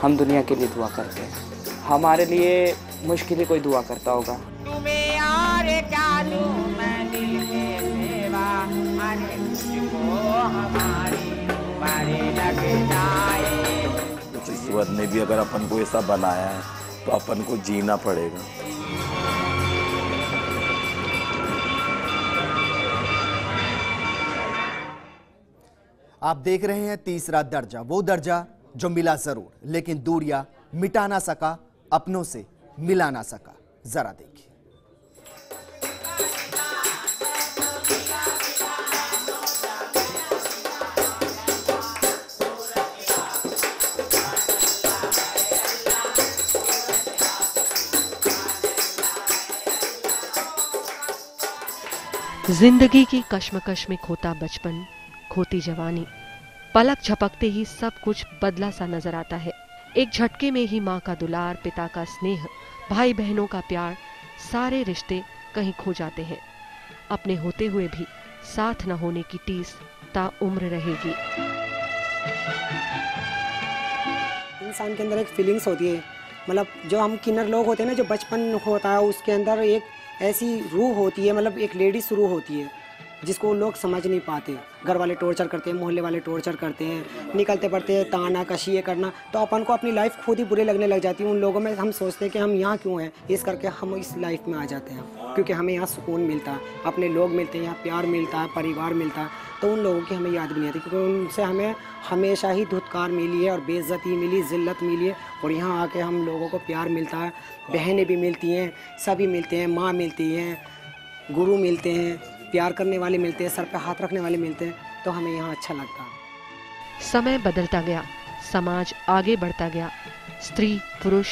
हम दुनिया के लिए दुआ करते हैं। हमारे लिए मुश्किल ही कोई दुआ करता होगा। तुम्हें यार क्या लूं मैं दिल के सेवा, अरे मुझको हमारी बारे लग जाए। कुछ ईश्वर ने भी अगर अपन को ऐसा बनाया है तो अपन को जीना पड़ेगा। आप देख रहे हैं तीसरा दर्जा, वो दर्जा जो मिला जरूर लेकिन दूरियां मिटा ना सका, अपनों से मिला ना सका। जरा देखिए। जिंदगी की कश्मकश में खोता बचपन, खोती जवानी, पलक झपकते ही सब कुछ बदला सा नजर आता है। एक झटके में ही माँ का दुलार, पिता का स्नेह, भाई बहनों का प्यार, सारे रिश्ते कहीं खो जाते हैं। अपने होते हुए भी साथ न होने की टीस ताउम्र रहेगी। इंसान के अंदर एक फीलिंग्स होती है, मतलब जो हम किन्नर लोग होते हैं ना, जो बचपन होता है उसके अंदर एक ऐसी रूह होती है, मतलब एक लेडीज रूह होती है जिसको लोग समझ नहीं पाते। घर वाले टॉर्चर करते हैं, मोहल्ले वाले टॉर्चर करते हैं, निकलते पड़ते हैं, ताना कशी करना, तो अपन को अपनी लाइफ खुद ही बुरी लगने लग जाती है। उन लोगों में हम सोचते हैं कि हम यहाँ क्यों हैं, इस करके हम इस लाइफ में आ जाते हैं, क्योंकि हमें यहाँ सुकून मिलता है, अपने लोग मिलते हैं, यहाँ प्यार मिलता है, परिवार मिलता है, तो उन लोगों की हमें याद भी नहीं आती, क्योंकि उनसे हमें हमेशा ही धुतकार मिली है और बेइज्जती मिली, जिल्लत मिली है। और यहाँ आके हम लोगों को प्यार मिलता है, बहनें भी मिलती हैं, सभी मिलते हैं, माँ मिलती हैं, गुरु मिलते हैं, प्यार करने वाले मिलते हैं, सर पे हाथ रखने वाले मिलते हैं, तो हमें यहाँ अच्छा लगता है। समय बदलता गया, समाज आगे बढ़ता गया, स्त्री पुरुष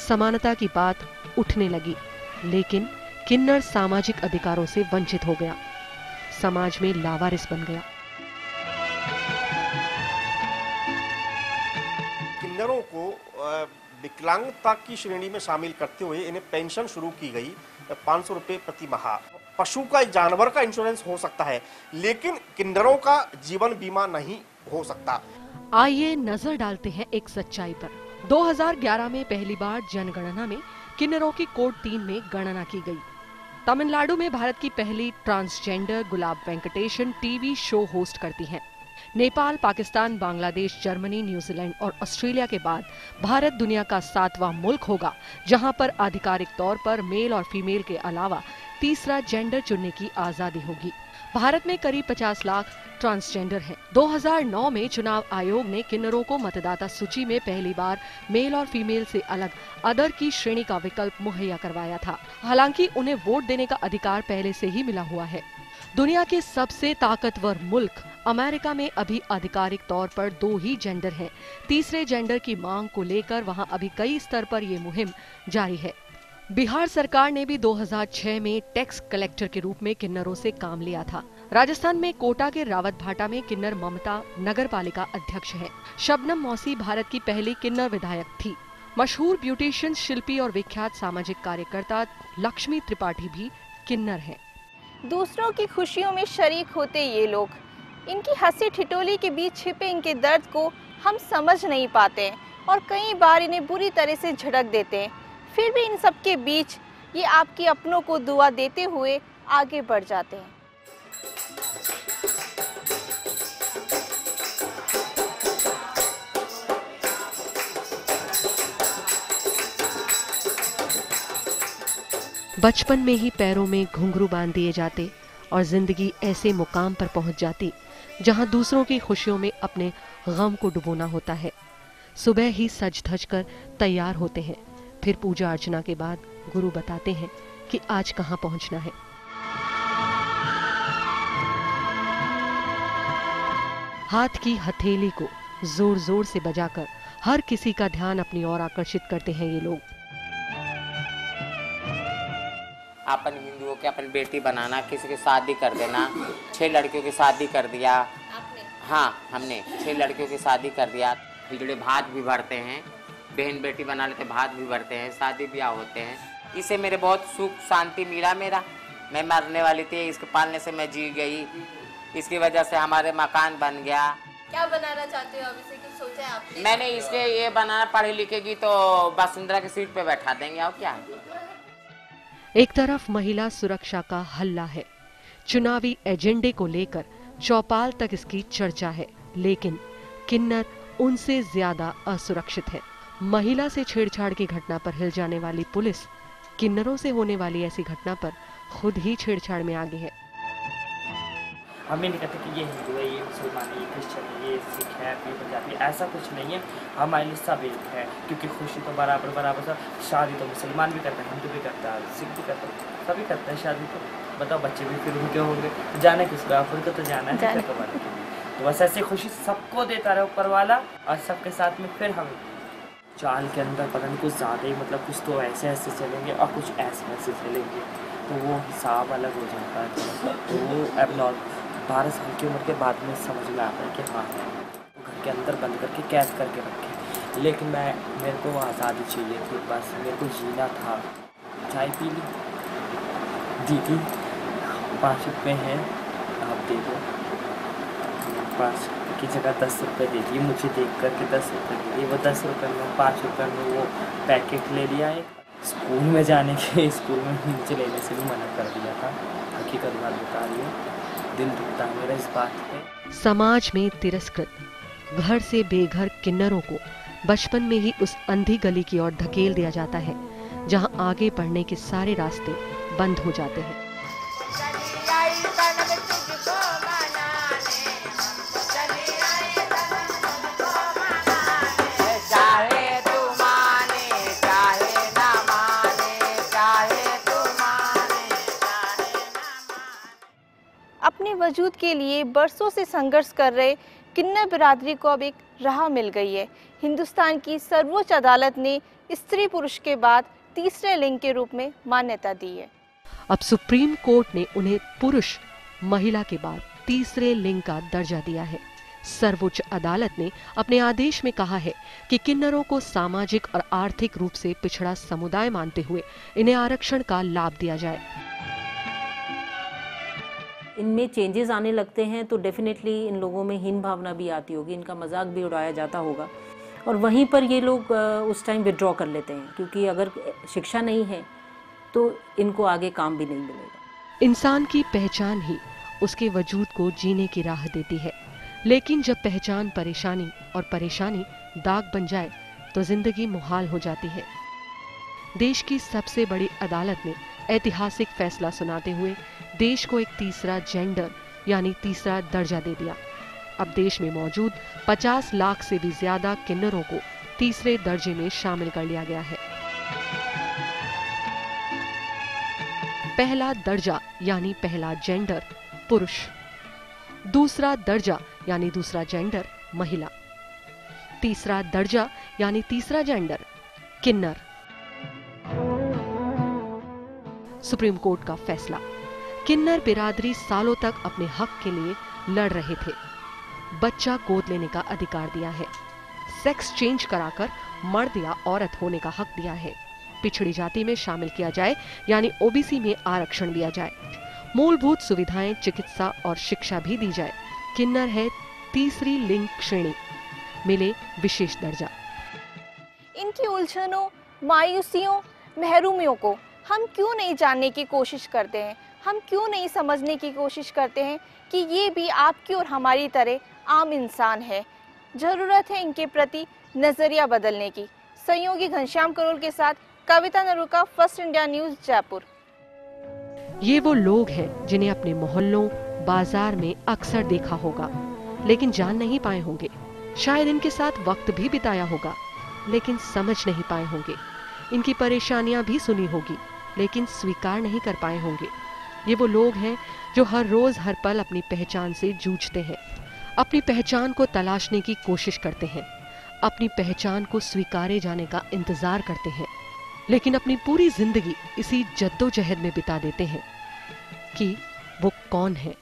समानता की बात उठने लगी, लेकिन किन्नर सामाजिक अधिकारों से वंचित हो गया, समाज में लावारिस बन गया। किन्नरों को विकलांगता की श्रेणी में शामिल करते हुए इन्हें पेंशन शुरू की गई 500 रुपये प्रति माह। पशु का, जानवर का इंश्योरेंस हो सकता है, लेकिन किन्नरों का जीवन बीमा नहीं हो सकता। आइए नजर डालते हैं एक सच्चाई पर। 2011 में पहली बार जनगणना में किन्नरों की कोड 3 में गणना की गई। तमिलनाडु में भारत की पहली ट्रांसजेंडर गुलाब वेंकटेशन टीवी शो होस्ट करती हैं। नेपाल, पाकिस्तान, बांग्लादेश, जर्मनी, न्यूजीलैंड और ऑस्ट्रेलिया के बाद भारत दुनिया का 7वां मुल्क होगा जहां पर आधिकारिक तौर पर मेल और फीमेल के अलावा तीसरा जेंडर चुनने की आजादी होगी। भारत में करीब 50 लाख ट्रांसजेंडर हैं। 2009 में चुनाव आयोग ने किन्नरों को मतदाता सूची में पहली बार मेल और फीमेल से अलग अदर की श्रेणी का विकल्प मुहैया करवाया था। हालांकि उन्हें वोट देने का अधिकार पहले से ही मिला हुआ है। दुनिया के सबसे ताकतवर मुल्क अमेरिका में अभी आधिकारिक तौर पर 2 ही जेंडर हैं। तीसरे जेंडर की मांग को लेकर वहां अभी कई स्तर पर ये मुहिम जारी है। बिहार सरकार ने भी 2006 में टैक्स कलेक्टर के रूप में किन्नरों से काम लिया था। राजस्थान में कोटा के रावत भाटा में किन्नर ममता नगर पालिका अध्यक्ष है। शबनम मौसी भारत की पहली किन्नर विधायक थी। मशहूर ब्यूटिशियन, शिल्पी और विख्यात सामाजिक कार्यकर्ता लक्ष्मी त्रिपाठी भी किन्नर हैं। दूसरों की खुशियों में शरीक होते ये लोग, इनकी हंसी ठिठोली के बीच छिपे इनके दर्द को हम समझ नहीं पाते और कई बार इन्हें बुरी तरह से झटक देते हैं। फिर भी इन सब के बीच ये आपकी अपनों को दुआ देते हुए आगे बढ़ जाते हैं। बचपन में ही पैरों में घुंघरू बांध दिए जाते और जिंदगी ऐसे मुकाम पर पहुंच जाती जहां दूसरों की खुशियों में अपने गम को डुबोना होता है। सुबह ही सज धज कर तैयार होते हैं, फिर पूजा अर्चना के बाद गुरु बताते हैं कि आज कहां पहुंचना है। हाथ की हथेली को जोर जोर से बजाकर हर किसी का ध्यान अपनी ओर आकर्षित करते हैं ये लोग। अपन हिंदुओं के अपन बेटी बनाना, किसी की शादी कर देना, 6 लड़कियों की शादी कर दिया। हाँ, हमने 6 लड़कियों की शादी कर दिया। जुड़े भात भी भरते हैं, बहन बेटी बना लेते, भात भी भरते हैं, शादी ब्याह होते हैं। इससे मेरे बहुत सुख शांति मिला। मैं मरने वाली थी, इसके पालने से मैं जी गई। इसकी वजह से हमारे मकान बन गया। क्या बनाना चाहते हो आप, इसे कुछ सोचा है आपने? मैंने इसलिए ये बनाना, पढ़ी लिखेगी तो वसुंधरा की सीट पे बैठा देंगे, और क्या है। एक तरफ महिला सुरक्षा का हल्ला है, चुनावी एजेंडे को लेकर चौपाल तक इसकी चर्चा है, लेकिन किन्नर उनसे ज्यादा असुरक्षित है। महिला से छेड़छाड़ की घटना पर हिल जाने वाली पुलिस किन्नरों से होने वाली ऐसी घटना पर खुद ही छेड़छाड़ में आगे है। हमें नहीं कहते कि ये हिंदू है, ये मुसलमान है, ये क्रिश्चियन है, ये सिख है, ये पंजाबी, ऐसा कुछ नहीं है। हमारे लिए सब एक है, क्योंकि खुशी तो बराबर सब। शादी तो मुसलमान भी करता है, हिंदू भी करता है, सिख भी करता है, सभी करता है शादी। तो बताओ बच्चे भी फिर उनके होंगे, जाने किसको, आपको तो जाना है कमाने के लिए। तो बस ऐसे खुशी सबको देता रहे ऊपर वाला, और सबके साथ में फिर हम चाल के अंदर पता नहीं कुछ ज़्यादा ही, मतलब कुछ तो ऐसे ऐसे चलेंगे और कुछ ऐसे ऐसे चलेंगे, तो वो हिसाब अलग हो जाता है। तो वो अब 12 साल की उम्र के बाद में समझ में आता है कि हाँ, घर के अंदर बंद करके कैद करके रखे। लेकिन मेरे को आज़ादी चाहिए थी, बस मेरे को जीना था। चाय पी ली, दीदी 5 रुपये हैं, आप दे दो। 5 की जगह 10 रुपये दे दिए, मुझे देख कर के 10 रुपये दे दिए। वो 10 रुपये में 5 रुपये में वो पैकेट ले लिया है। स्कूल में जाने के, स्कूल में मुझे लेने से भी मना कर दिया था। हकीकत बात बता रही हूँ, दिल दुखता है मेरा इस बात पे। समाज में तिरस्कृत, घर से बेघर किन्नरों को बचपन में ही उस अंधी गली की ओर धकेल दिया जाता है, जहां आगे बढ़ने के सारे रास्ते बंद हो जाते हैं। अपने वजूद के लिए बरसों से संघर्ष कर रहे किन्नर बिरादरी को अब एक राह मिल गई है। हिंदुस्तान की सर्वोच्च अदालत ने स्त्री पुरुष के बाद तीसरे लिंग के रूप में मान्यता दी है। अब सुप्रीम कोर्ट ने उन्हें पुरुष महिला के बाद तीसरे लिंग का दर्जा दिया है। सर्वोच्च अदालत ने अपने आदेश में कहा है कि किन्नरों को सामाजिक और आर्थिक रूप से पिछड़ा समुदाय मानते हुए इन्हें आरक्षण का लाभ दिया जाए। इनमें चेंजेस आने लगते हैं तो डेफिनेटली इन लोगों में हीन भावना भी आती होगी, इनका मजाक भी उड़ाया जाता होगा, और वहीं पर ये लोग उस टाइम विड्रॉ कर लेते हैं, क्योंकि अगर शिक्षा नहीं है तो इनको आगे काम भी नहीं मिलेगा। इंसान की पहचान ही उसके वजूद को जीने की राह देती है, लेकिन जब पहचान परेशानी और परेशानी दाग बन जाए तो जिंदगी मुहाल हो जाती है। देश की सबसे बड़ी अदालत ने ऐतिहासिक फैसला सुनाते हुए देश को एक तीसरा जेंडर यानी तीसरा दर्जा दे दिया। अब देश में मौजूद 50 लाख से भी ज्यादा किन्नरों को तीसरे दर्जे में शामिल कर लिया गया है। पहला दर्जा यानी पहला जेंडर पुरुष, दूसरा दर्जा यानी दूसरा जेंडर महिला, तीसरा दर्जा यानी तीसरा जेंडर किन्नर। सुप्रीम कोर्ट का फैसला। किन्नर बिरादरी सालों तक अपने हक के लिए लड़ रहे थे। बच्चा गोद लेने का अधिकार दिया है, सेक्स चेंज कराकर मर्द या औरत होने का हक दिया है, पिछड़ी जाति में शामिल किया जाए यानी ओबीसी में आरक्षण दिया जाए, मूलभूत सुविधाएं चिकित्सा और शिक्षा भी दी जाए। किन्नर है तीसरी लिंग श्रेणी, मिले विशेष दर्जा। इनकी उलझनों, मायूसियों, महरूमियों को हम क्यों नहीं जानने की कोशिश करते हैं? हम क्यों नहीं समझने की कोशिश करते हैं कि ये भी आपकी और हमारी तरह आम इंसान है? जरूरत है इनके प्रति नजरिया बदलने की। सहयोगी घनश्याम करोल के साथ Kavita Naruka, first India news, Jaipur. ये वो लोग हैं जिन्हें अपने मोहल्लों, बाजार में अक्सर देखा होगा, लेकिन जान नहीं पाए होंगे। शायद इनके साथ वक्त भी बिताया होगा, लेकिन समझ नहीं पाए होंगे। इनकी परेशानियां भी सुनी होगी, लेकिन स्वीकार नहीं कर पाए होंगे। ये वो लोग हैं जो हर रोज हर पल अपनी पहचान से जूझते हैं, अपनी पहचान को तलाशने की कोशिश करते हैं, अपनी पहचान को स्वीकारे जाने का इंतजार करते हैं, लेकिन अपनी पूरी जिंदगी इसी जद्दोजहद में बिता देते हैं कि वो कौन है।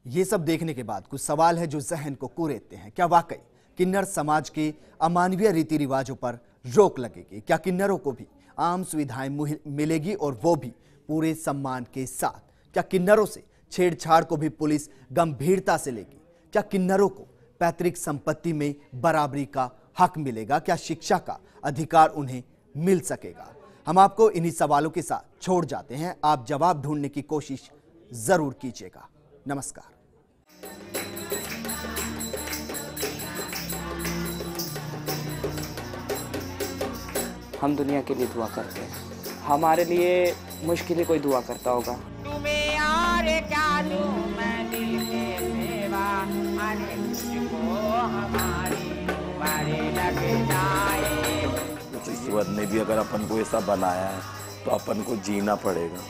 ये सब देखने के बाद कुछ सवाल है जो जहन को कुरेदते हैं। क्या वाकई किन्नर समाज के अमानवीय रीति रिवाजों पर रोक लगेगी? क्या किन्नरों को भी आम सुविधाएं मिलेगी और वो भी पूरे सम्मान के साथ? क्या किन्नरों से छेड़छाड़ को भी पुलिस गंभीरता से लेगी? क्या किन्नरों को पैतृक संपत्ति में बराबरी का हक मिलेगा? क्या शिक्षा का अधिकार उन्हें मिल सकेगा? हम आपको इन्हीं सवालों के साथ छोड़ जाते हैं। आप जवाब ढूंढने की कोशिश जरूर कीजिएगा। नमस्कार। हम दुनिया के लिए दुआ करते हैं, हमारे लिए मुश्किल ही कोई दुआ करता होगा। तुम्हें और क्या दूं मैं दिल के सेवा, अरे मुझको हमारी बारी लग जाए। ईश्वर ने भी अगर अपन को ऐसा बनाया है तो अपन को जीना पड़ेगा।